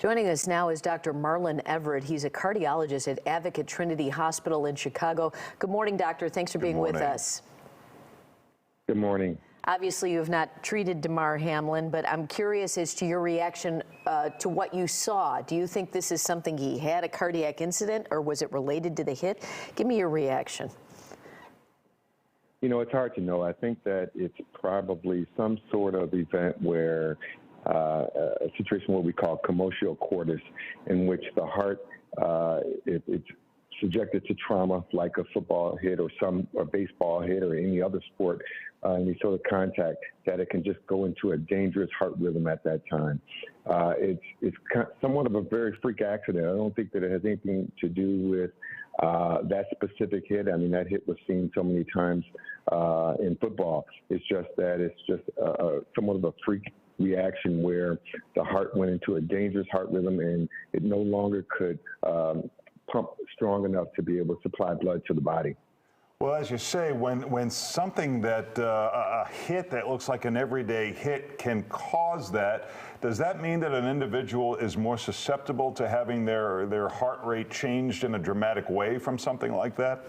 Joining us now is Dr. Marlon Everett. He's a cardiologist at Advocate Trinity Hospital in Chicago. Good morning, doctor. Thanks for being with us. Good morning. Obviously, you have not treated Damar Hamlin, but I'm curious as to your reaction to what you saw. Do you think this is something he had a cardiac incident, or was it related to the hit? Give me your reaction. You know, it's hard to know. I think that it's probably some sort of event where a situation what we call commotio cordis, in which the heart it's subjected to trauma like a football hit or a baseball hit or any other sport, any sort of contact, that it can just go into a dangerous heart rhythm at that time. It's somewhat of a very freak accident. I don't think that it has anything to do with that specific hit. I mean, that hit was seen so many times in football. It's just that it's just somewhat of a freak reaction where the heart went into a dangerous heart rhythm and it no longer could pump strong enough to be able to supply blood to the body. Well, as you say, when something that a hit that looks like an everyday hit can cause that, does that mean that an individual is more susceptible to having their heart rate changed in a dramatic way from something like that?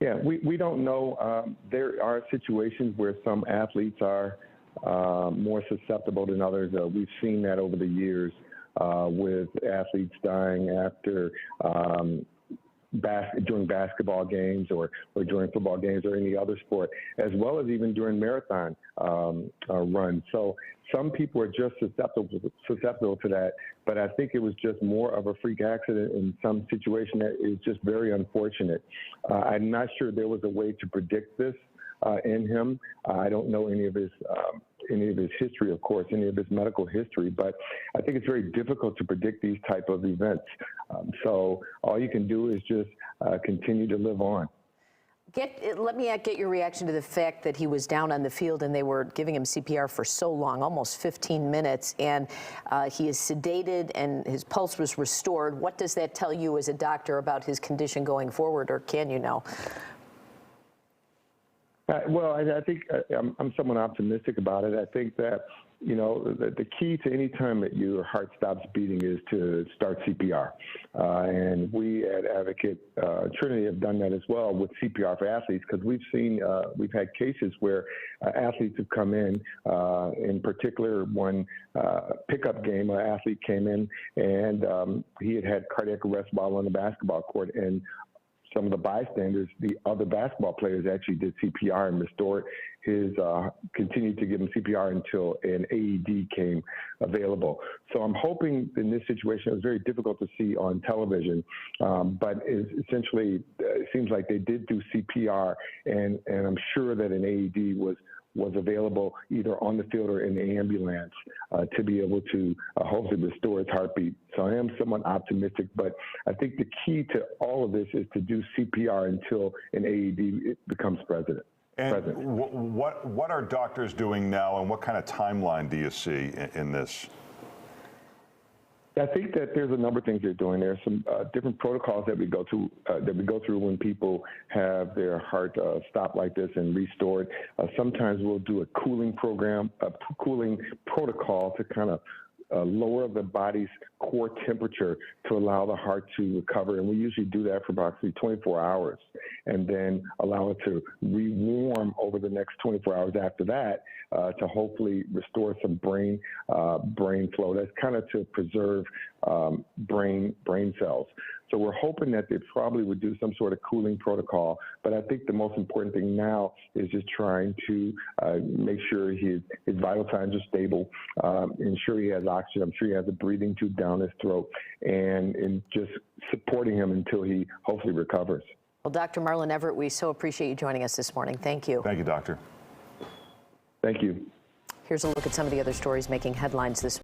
Yeah, we don't know. There are situations where some athletes are more susceptible than others. We've seen that over the years with athletes dying after during basketball games or during football games or any other sport, as well as even during marathon runs. So some people are just susceptible to that, but I think it was just more of a freak accident in some situation that is just very unfortunate. I'm not sure there was a way to predict this in him. I don't know any of his history, of course, any of his medical history, but I think it's very difficult to predict these type of events. So all you can do is just continue to live on. Let me get your reaction to the fact that he was down on the field and they were giving him CPR for so long, almost 15 minutes, and he is sedated and his pulse was restored. What does that tell you as a doctor about his condition going forward, or can you know? Well, I think I'm somewhat optimistic about it. I think that, you know, the key to any time that your heart stops beating is to start CPR. And we at Advocate Trinity have done that as well with CPR for athletes, because we've had cases where athletes have come in particular one pickup game, an athlete came in and he had cardiac arrest while on the basketball court, and some of the bystanders, the other basketball players, actually did CPR and restored his, continued to give him CPR until an AED came available. So I'm hoping in this situation, it was very difficult to see on television, but essentially it seems like they did do CPR, and I'm sure that an AED was available either on the field or in the ambulance to be able to hopefully restore its heartbeat. So I am somewhat optimistic, but I think the key to all of this is to do CPR until an AED becomes present. And what are doctors doing now, and what kind of timeline do you see in this? I think that there's a number of things they're doing. There are some different protocols that we go through when people have their heart stopped like this and restored. Sometimes we'll do a cooling program, a cooling protocol to kind of lower the body's core temperature to allow the heart to recover. And we usually do that for approximately 24 hours and then allow it to re-warm over the next 24 hours after that to hopefully restore some brain flow. That's kind of to preserve brain cells. So we're hoping that they probably would do some sort of cooling protocol, but I think the most important thing now is just trying to make sure his vital signs are stable, ensure he has oxygen. I'm sure he has a breathing tube down his throat, and just supporting him until he hopefully recovers. Well, Dr. Marlon Everett, we so appreciate you joining us this morning. Thank you. Thank you, doctor. Thank you. Here's a look at some of the other stories making headlines this morning.